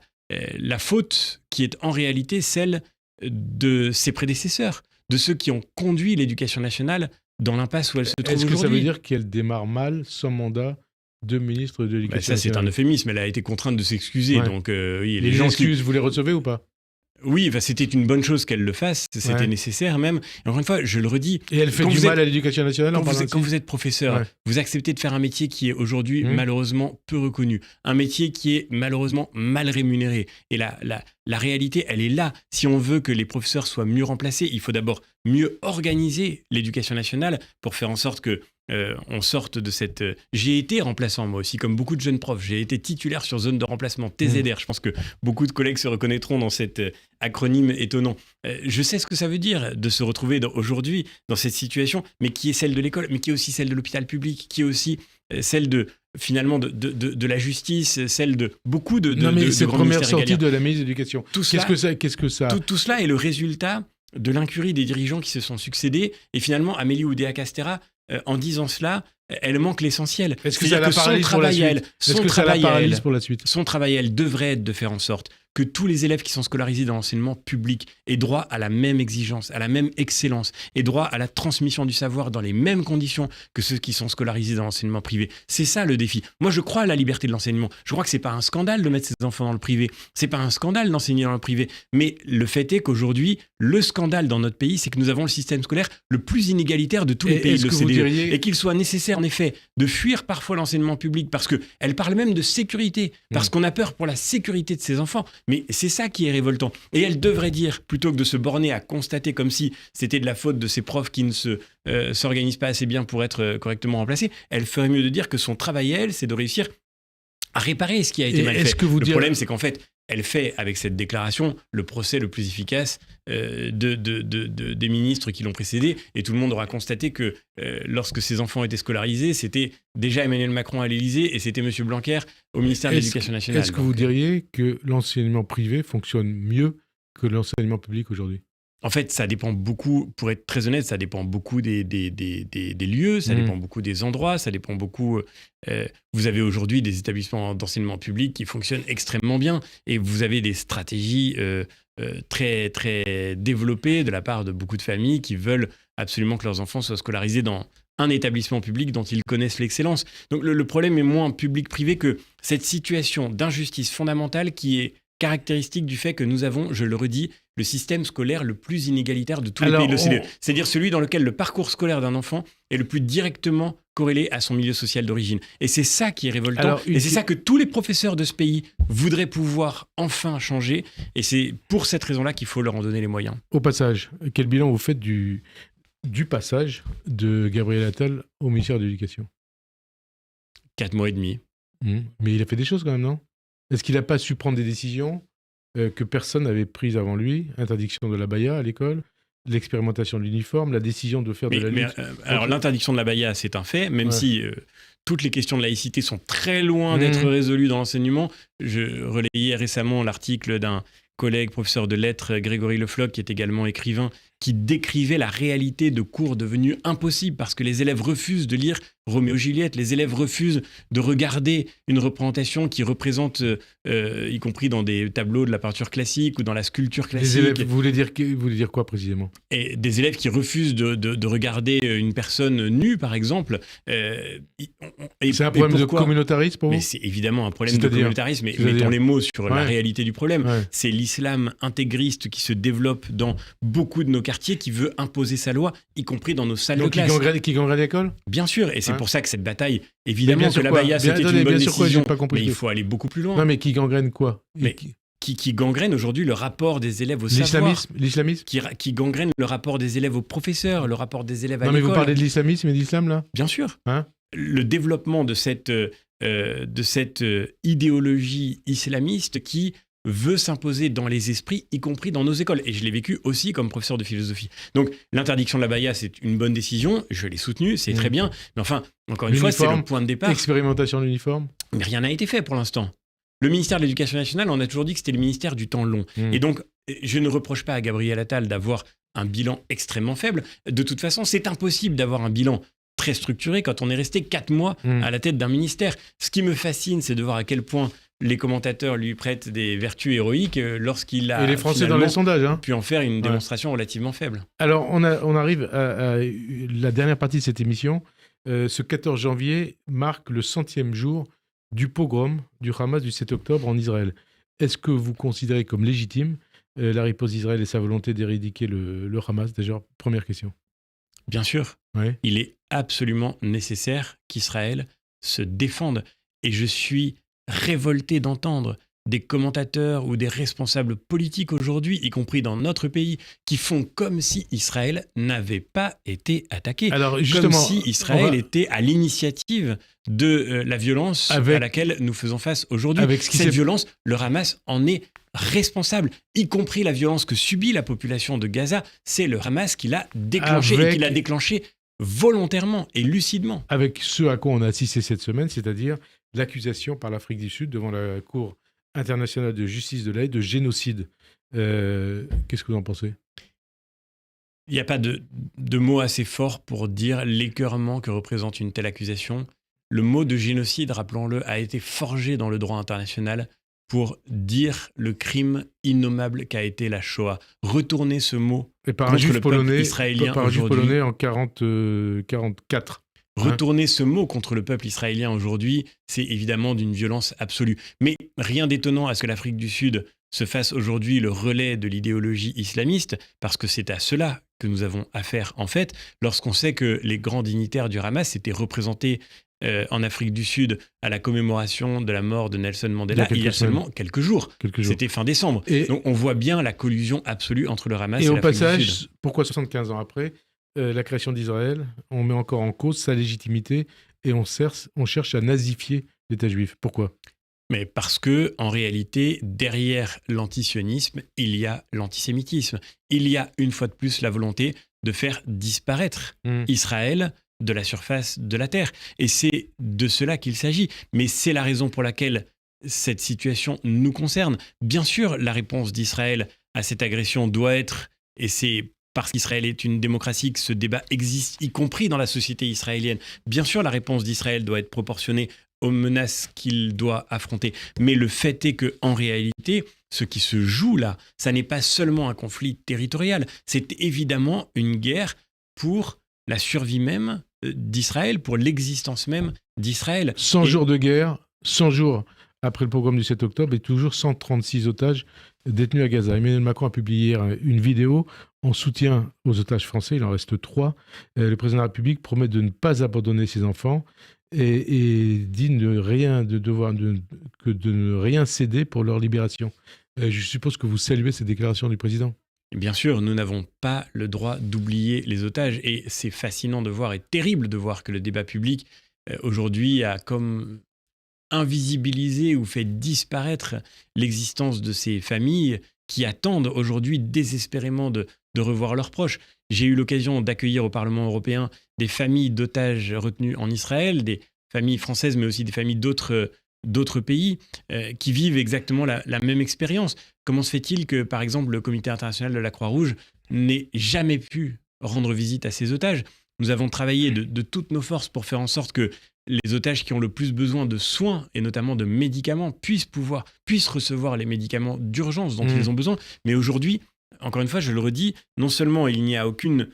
faute qui est en réalité celle de ses prédécesseurs, de ceux qui ont conduit l'éducation nationale dans l'impasse où elle se trouve aujourd'hui. Est-ce que ça veut dire qu'elle démarre mal son mandat de ministre de l'Éducation nationale ? Ça, c'est un euphémisme. Elle a été contrainte de s'excuser. Ouais. Donc, oui, les excuses, vous les recevez ou pas ? Oui, c'était une bonne chose qu'elle le fasse. C'était nécessaire même. Et encore une fois, je le redis. Et elle fait du mal à l'Éducation nationale en parlant quand vous êtes professeur, vous acceptez de faire un métier qui est aujourd'hui malheureusement peu reconnu. Un métier qui est malheureusement mal rémunéré. Et la réalité, elle est là. Si on veut que les professeurs soient mieux remplacés, il faut d'abord mieux organiser l'éducation nationale pour faire en sorte que on sorte de cette... J'ai été remplaçant, moi aussi, comme beaucoup de jeunes profs. J'ai été titulaire sur zone de remplacement, TZR. Je pense que beaucoup de collègues se reconnaîtront dans cet acronyme étonnant. Je sais ce que ça veut dire de se retrouver aujourd'hui dans cette situation, mais qui est celle de l'école, mais qui est aussi celle de l'hôpital public, qui est aussi celle de finalement de la justice, celle de beaucoup de non, mais de cette grands première ministères sortie régaliens. de la ministre de l'Éducation, qu'est-ce que ça... Tout cela est le résultat de l'incurie des dirigeants qui se sont succédés. Et finalement, Amélie Oudéa-Castéra, en disant cela, elle manque l'essentiel. Est-ce que ça la paralyse pour la suite ? Est-ce que ça la paralyse pour la suite ? Son travail, elle devrait être de faire en sorte que tous les élèves qui sont scolarisés dans l'enseignement public aient droit à la même exigence, à la même excellence, aient droit à la transmission du savoir dans les mêmes conditions que ceux qui sont scolarisés dans l'enseignement privé. C'est ça le défi. Moi, je crois à la liberté de l'enseignement. Je crois que c'est pas un scandale de mettre ses enfants dans le privé. C'est pas un scandale d'enseigner dans le privé. Mais le fait est qu'aujourd'hui, le scandale dans notre pays, c'est que nous avons le système scolaire le plus inégalitaire de tous les pays de l'OCDE. Et qu'il soit nécessaire, en effet, de fuir parfois l'enseignement public parce qu'elle parle même de sécurité, parce qu'on a peur pour la sécurité de ses enfants. Mais c'est ça qui est révoltant. Et elle devrait dire, plutôt que de se borner à constater comme si c'était de la faute de ces profs qui ne s'organisent pas assez bien pour être correctement remplacés, elle ferait mieux de dire que son travail, elle, c'est de réussir à réparer ce qui a été mal fait. Le problème, c'est qu'en fait, elle fait, avec cette déclaration, le procès le plus efficace des ministres qui l'ont précédé. Et tout le monde aura constaté que lorsque ses enfants étaient scolarisés, c'était déjà Emmanuel Macron à l'Élysée et c'était M. Blanquer au ministère de l'Éducation nationale. Est-ce que vous diriez que l'enseignement privé fonctionne mieux que l'enseignement public aujourd'hui ? En fait, ça dépend beaucoup, pour être très honnête, ça dépend beaucoup des lieux, ça dépend beaucoup des endroits, ça dépend beaucoup... vous avez aujourd'hui des établissements d'enseignement public qui fonctionnent extrêmement bien et vous avez des stratégies très, très développées de la part de beaucoup de familles qui veulent absolument que leurs enfants soient scolarisés dans un établissement public dont ils connaissent l'excellence. Donc le problème est moins public-privé que cette situation d'injustice fondamentale qui est caractéristique du fait que nous avons, je le redis, le système scolaire le plus inégalitaire de tous les pays de l'OCDE. C'est-à-dire celui dans lequel le parcours scolaire d'un enfant est le plus directement corrélé à son milieu social d'origine. Et c'est ça qui est révoltant. Et c'est ça que tous les professeurs de ce pays voudraient pouvoir enfin changer. Et c'est pour cette raison-là qu'il faut leur en donner les moyens. Au passage, quel bilan vous faites du passage de Gabriel Attal au ministère de l'Éducation ? 4 mois et demi. Mais il a fait des choses quand même, non ? Est-ce qu'il n'a pas su prendre des décisions que personne n'avait prises avant lui ? Interdiction de l'abaya à l'école, l'expérimentation de l'uniforme, la décision de faire de la lutte... Alors l'interdiction de l'abaya, c'est un fait, même si toutes les questions de laïcité sont très loin d'être résolues dans l'enseignement. Je relayais récemment l'article d'un collègue professeur de lettres, Grégory Le Floch, qui est également écrivain, qui décrivait la réalité de cours devenus impossibles parce que les élèves refusent de lire Roméo et Juliette, les élèves refusent de regarder une représentation qui représente, y compris dans des tableaux de la peinture classique ou dans la sculpture classique. Les élèves, vous voulez dire quoi précisément ? Et des élèves qui refusent de regarder une personne nue, par exemple. C'est un problème de communautarisme pour vous ? Mais c'est évidemment un problème de communautarisme, mais mettons les mots sur la réalité du problème. C'est l'islam intégriste qui se développe dans beaucoup de nos quartiers, qui veut imposer sa loi, y compris dans nos salles de classe. Qui gangrène l'école ? Bien sûr, et c'est pour ça que cette bataille, évidemment que l'abaya c'était une bonne décision, mais il faut aller beaucoup plus loin. Non, mais qui gangrène quoi ? Qui gangrène aujourd'hui le rapport des élèves au savoir. L'islamisme qui gangrène le rapport des élèves aux professeurs, le rapport des élèves à l'école. Non, mais vous parlez de l'islamisme et de l'islam, là ? Bien sûr. Le développement de cette idéologie islamiste qui veut s'imposer dans les esprits, y compris dans nos écoles. Et je l'ai vécu aussi comme professeur de philosophie. Donc, l'interdiction de l'abaya, c'est une bonne décision. Je l'ai soutenue, c'est très bien. Mais enfin, encore une fois, c'est le point de départ. Expérimentation de l'uniforme. Mais rien n'a été fait pour l'instant. Le ministère de l'Éducation nationale, on a toujours dit que c'était le ministère du temps long. Et donc, je ne reproche pas à Gabriel Attal d'avoir un bilan extrêmement faible. De toute façon, c'est impossible d'avoir un bilan très structuré quand on est resté 4 mois à la tête d'un ministère. Ce qui me fascine, c'est de voir à quel point les commentateurs lui prêtent des vertus héroïques lorsqu'il a et les Français dans les sondages, pu en faire une démonstration relativement faible. Alors, on arrive à la dernière partie de cette émission. Ce 14 janvier marque le 100e jour du pogrom du Hamas du 7 octobre en Israël. Est-ce que vous considérez comme légitime la riposte d'Israël et sa volonté d'éradiquer le Hamas ? Déjà, première question. Bien sûr. Il est absolument nécessaire qu'Israël se défende. Et je suis révolté d'entendre des commentateurs ou des responsables politiques aujourd'hui, y compris dans notre pays, qui font comme si Israël n'avait pas été attaqué. Alors, justement, comme si Israël était à l'initiative de la violence à laquelle nous faisons face aujourd'hui. Cette violence, le Hamas en est responsable, y compris la violence que subit la population de Gaza. C'est le Hamas qui l'a déclenché et qui l'a déclenché volontairement et lucidement. Avec ce à quoi on a assisté cette semaine, c'est-à-dire l'accusation par l'Afrique du Sud devant la Cour internationale de justice de l'Haye de génocide. Qu'est-ce que vous en pensez ? Il n'y a pas de mot assez fort pour dire l'écœurement que représente une telle accusation. Le mot de génocide, rappelons-le, a été forgé dans le droit international pour dire le crime innommable qu'a été la Shoah. Retourner ce mot par un juif polonais, israélien polonais en 1944. Retourner ce mot contre le peuple israélien aujourd'hui, c'est évidemment d'une violence absolue. Mais rien d'étonnant à ce que l'Afrique du Sud se fasse aujourd'hui le relais de l'idéologie islamiste, parce que c'est à cela que nous avons affaire en fait, lorsqu'on sait que les grands dignitaires du Hamas étaient représentés en Afrique du Sud à la commémoration de la mort de Nelson Mandela il y a seulement quelques jours. C'était fin décembre. Donc on voit bien la collusion absolue entre le Hamas et l'Afrique du Sud. Et au passage, pourquoi 75 ans après la création d'Israël, on met encore en cause sa légitimité et on cherche à nazifier l'État juif. Pourquoi ? Mais parce que, en réalité, derrière l'antisionisme, il y a l'antisémitisme. Il y a une fois de plus la volonté de faire disparaître Israël de la surface de la terre. Et c'est de cela qu'il s'agit. Mais c'est la raison pour laquelle cette situation nous concerne. Bien sûr, la réponse d'Israël à cette agression doit être, et c'est parce qu'Israël est une démocratie que ce débat existe, y compris dans la société israélienne. Bien sûr, la réponse d'Israël doit être proportionnée aux menaces qu'il doit affronter. Mais le fait est qu'en réalité, ce qui se joue là, ça n'est pas seulement un conflit territorial, c'est évidemment une guerre pour la survie même d'Israël, pour l'existence même d'Israël. 100 jours de guerre, 100 jours après le pogrom du 7 octobre et toujours 136 otages détenus à Gaza. Emmanuel Macron a publié hier une vidéo en soutien aux otages français. Il en reste 3. Le président de la République promet de ne pas abandonner ses enfants et dit de ne rien céder pour leur libération. Je suppose que vous saluez ces déclarations du président. Bien sûr, nous n'avons pas le droit d'oublier les otages et c'est fascinant de voir et terrible de voir que le débat public aujourd'hui a comme invisibilisé ou fait disparaître l'existence de ces familles qui attendent aujourd'hui désespérément de revoir leurs proches. J'ai eu l'occasion d'accueillir au Parlement européen des familles d'otages retenus en Israël, des familles françaises mais aussi des familles d'autres pays qui vivent exactement la même expérience. Comment se fait-il que, par exemple, le Comité international de la Croix-Rouge n'ait jamais pu rendre visite à ces otages ? Nous avons travaillé de toutes nos forces pour faire en sorte que les otages qui ont le plus besoin de soins et notamment de médicaments puissent recevoir les médicaments d'urgence dont ils ont besoin. Mais aujourd'hui, encore une fois, je le redis, non seulement il n'y a aucune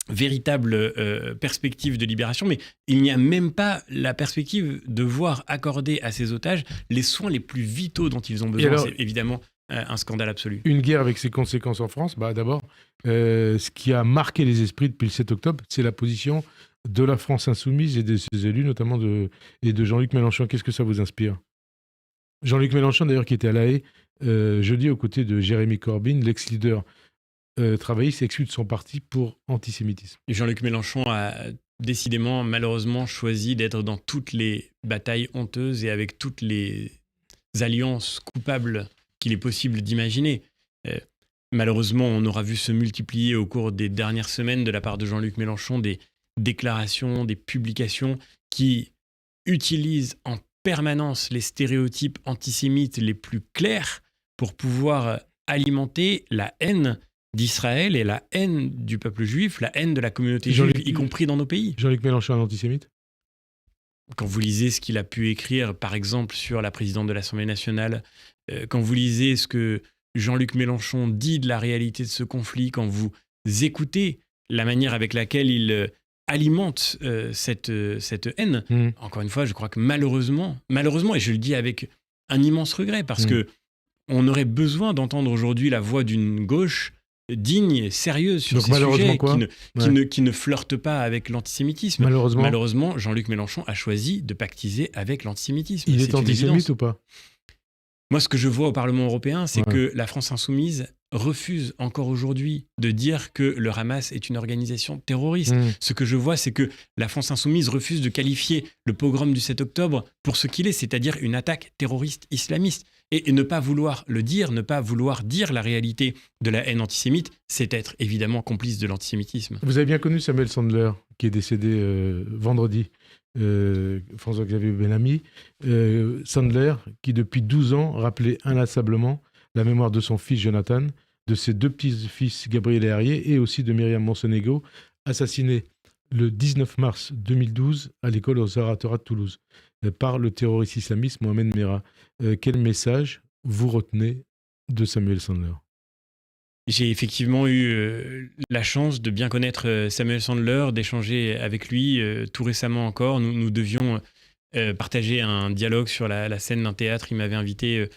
véritable perspective de libération, mais il n'y a même pas la perspective de voir accorder à ces otages les soins les plus vitaux dont ils ont besoin. C'est évidemment un scandale absolu. Une guerre avec ses conséquences en France, d'abord, ce qui a marqué les esprits depuis le 7 octobre, c'est la position de la France insoumise et de ses élus, notamment de Jean-Luc Mélenchon. Qu'est-ce que ça vous inspire ? Jean-Luc Mélenchon, d'ailleurs, qui était à La Haye jeudi aux côtés de Jérémy Corbyn, l'ex-leader travailliste, exclu de son parti pour antisémitisme. Et Jean-Luc Mélenchon a décidément, malheureusement, choisi d'être dans toutes les batailles honteuses et avec toutes les alliances coupables qu'il est possible d'imaginer. Malheureusement, on aura vu se multiplier au cours des dernières semaines de la part de Jean-Luc Mélenchon des déclarations, des publications qui utilisent en permanence les stéréotypes antisémites les plus clairs pour pouvoir alimenter la haine d'Israël et la haine du peuple juif, la haine de la communauté juive, y compris dans nos pays. Jean-Luc Mélenchon, un antisémite ? Quand vous lisez ce qu'il a pu écrire, par exemple, sur la présidente de l'Assemblée nationale, quand vous lisez ce que Jean-Luc Mélenchon dit de la réalité de ce conflit, quand vous écoutez la manière avec laquelle il alimente cette haine, encore une fois, je crois que malheureusement, et je le dis avec un immense regret, parce que on aurait besoin d'entendre aujourd'hui la voix d'une gauche digne, sérieuse sur ces sujets, qui ne flirte pas avec l'antisémitisme. Malheureusement, Jean-Luc Mélenchon a choisi de pactiser avec l'antisémitisme. Il est antisémite ou pas ? Moi, ce que je vois au Parlement européen, c'est que la France insoumise refuse encore aujourd'hui de dire que le Hamas est une organisation terroriste. Ce que je vois, c'est que la France insoumise refuse de qualifier le pogrom du 7 octobre pour ce qu'il est, c'est-à-dire une attaque terroriste islamiste. Et ne pas vouloir le dire, ne pas vouloir dire la réalité de la haine antisémite, c'est être évidemment complice de l'antisémitisme. Vous avez bien connu Samuel Sandler, qui est décédé vendredi, François-Xavier Bellamy. Sandler, qui depuis 12 ans rappelait inlassablement la mémoire de son fils Jonathan, de ses 2 petits-fils Gabriel et Arié, et aussi de Myriam Monsonego, assassinés le 19 mars 2012 à l'école aux Oratora de Toulouse par le terroriste islamiste Mohamed Merah. Quel message vous retenez de Samuel Sandler ? J'ai effectivement eu la chance de bien connaître Samuel Sandler, d'échanger avec lui tout récemment encore. Nous devions partager un dialogue sur la scène d'un théâtre. Il m'avait invité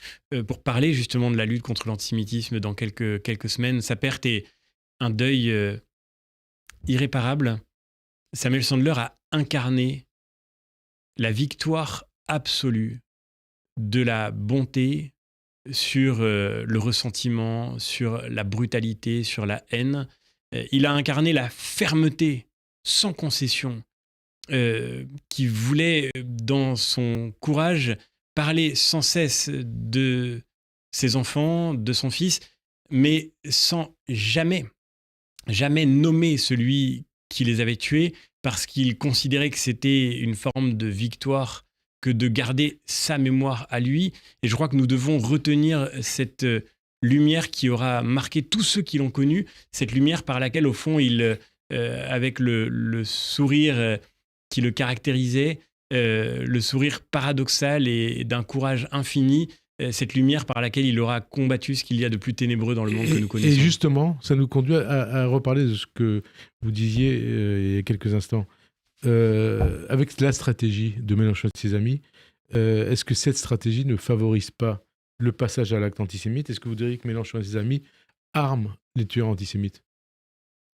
pour parler justement de la lutte contre l'antisémitisme dans quelques semaines. Sa perte est un deuil irréparable. Samuel Sandler a incarné la victoire absolue de la bonté sur le ressentiment, sur la brutalité, sur la haine. Il a incarné la fermeté sans concession, qui voulait, dans son courage, parler sans cesse de ses enfants, de son fils, mais sans jamais nommer celui qui les avait tués, parce qu'il considérait que c'était une forme de victoire que de garder sa mémoire à lui. Et je crois que nous devons retenir cette lumière qui aura marqué tous ceux qui l'ont connu, cette lumière par laquelle, au fond, il, avec le sourire qui le caractérisait, le sourire paradoxal et d'un courage infini, cette lumière par laquelle il aura combattu ce qu'il y a de plus ténébreux dans le monde que nous connaissons. Et justement, ça nous conduit à reparler de ce que vous disiez il y a quelques instants. Avec la stratégie de Mélenchon et de ses amis, Est-ce que cette stratégie ne favorise pas le passage à l'acte antisémite? Est-ce que vous diriez que Mélenchon et ses amis arment les tueurs antisémites?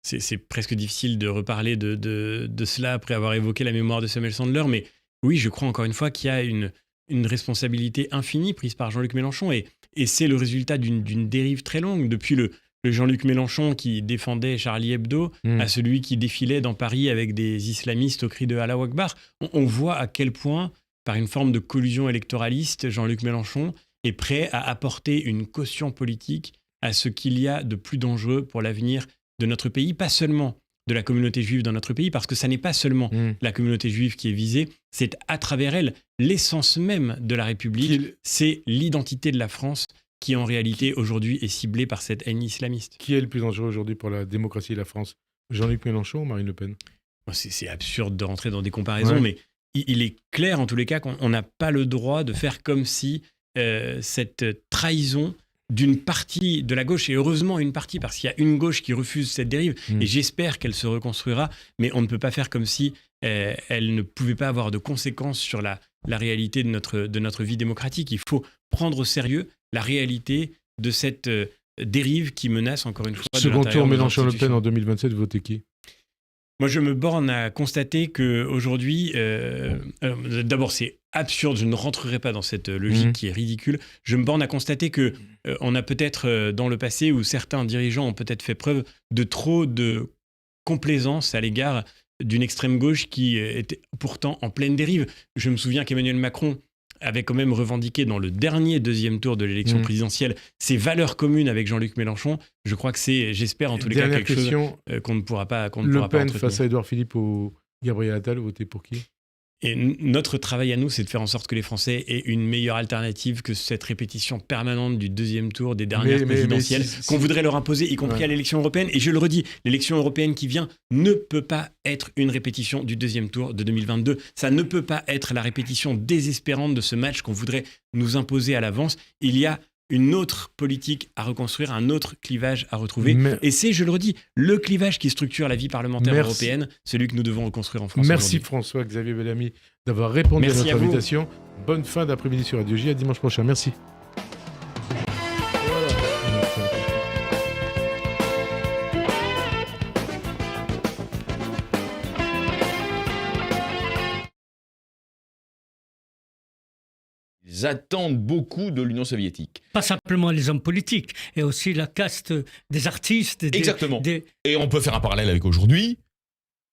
C'est presque difficile de reparler de cela après avoir évoqué la mémoire de Samuel Sandler, mais oui, je crois encore une fois qu'il y a une responsabilité infinie prise par Jean-Luc Mélenchon, et c'est le résultat d'une dérive très longue, depuis le Jean-Luc Mélenchon qui défendait Charlie Hebdo à celui qui défilait dans Paris avec des islamistes au cri de Allah Akbar. On voit à quel point, par une forme de collusion électoraliste, Jean-Luc Mélenchon est prêt à apporter une caution politique à ce qu'il y a de plus dangereux pour l'avenir de notre pays, pas seulement de la communauté juive dans notre pays, parce que ça n'est pas seulement la communauté juive qui est visée, c'est à travers elle l'essence même de la République, c'est l'identité de la France qui en réalité aujourd'hui est ciblée par cette haine islamiste. Qui est le plus dangereux aujourd'hui pour la démocratie et la France? Jean-Luc Mélenchon ou Marine Le Pen? C'est absurde de rentrer dans des comparaisons, mais il est clair en tous les cas qu'on n'a pas le droit de faire comme si cette trahison d'une partie de la gauche, et heureusement une partie, parce qu'il y a une gauche qui refuse cette dérive, et j'espère qu'elle se reconstruira, mais on ne peut pas faire comme si elle ne pouvait pas avoir de conséquences sur la réalité de notre vie démocratique. Il faut prendre au sérieux la réalité de cette dérive qui menace encore une fois Second tour Mélenchon-Le Pen en 2027, vous votez qui? Moi, je me borne à constater qu'aujourd'hui, d'abord, c'est absurde, je ne rentrerai pas dans cette logique qui est ridicule. Je me borne à constater qu'on a peut-être, dans le passé, où certains dirigeants ont peut-être fait preuve de trop de complaisance à l'égard d'une extrême gauche qui était pourtant en pleine dérive. Je me souviens qu'Emmanuel Macron avait quand même revendiqué dans le dernier deuxième tour de l'élection présidentielle ses valeurs communes avec Jean-Luc Mélenchon. Je crois que c'est, j'espère en tous les cas, quelque chose qu'on ne pourra pas Le Pen face à Édouard Philippe ou Gabriel Attal, vous votez pour qui? Et notre travail à nous, c'est de faire en sorte que les Français aient une meilleure alternative que cette répétition permanente du deuxième tour des dernières présidentielles qu'on voudrait leur imposer, y compris à l'élection européenne. Et je le redis, l'élection européenne qui vient ne peut pas être une répétition du deuxième tour de 2022. Ça ne peut pas être la répétition désespérante de ce match qu'on voudrait nous imposer à l'avance. Il y a une autre politique à reconstruire, un autre clivage à retrouver. Et c'est, je le redis, le clivage qui structure la vie parlementaire européenne, celui que nous devons reconstruire en France. Merci François-Xavier Bellamy d'avoir répondu à notre invitation. Bonne fin d'après-midi sur Radio J, à dimanche prochain. Merci. Ils attendent beaucoup de l'Union soviétique. Pas simplement les hommes politiques, et aussi la caste des artistes. Exactement. Et on peut faire un parallèle avec aujourd'hui.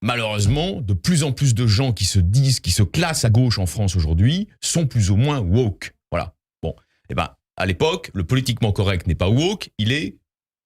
Malheureusement, de plus en plus de gens qui se classent à gauche en France aujourd'hui, sont plus ou moins woke. Voilà. Bon. Eh ben, à l'époque, le politiquement correct n'est pas woke, il est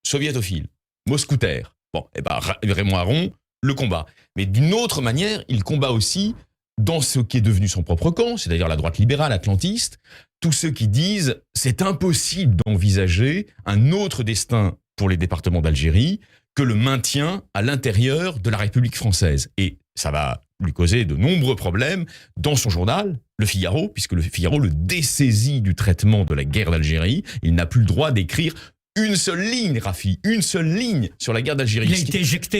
soviétophile, mousquetaire. Bon. Eh ben, Raymond Aron le combat. Mais d'une autre manière, il combat aussi dans ce qui est devenu son propre camp, c'est-à-dire la droite libérale atlantiste, tous ceux qui disent c'est impossible d'envisager un autre destin pour les départements d'Algérie que le maintien à l'intérieur de la République française. Et ça va lui causer de nombreux problèmes dans son journal, Le Figaro, puisque Le Figaro le dessaisit du traitement de la guerre d'Algérie. Il n'a plus le droit d'écrire une seule ligne, Rafi, une seule ligne sur la guerre d'Algérie. Il a été éjecté.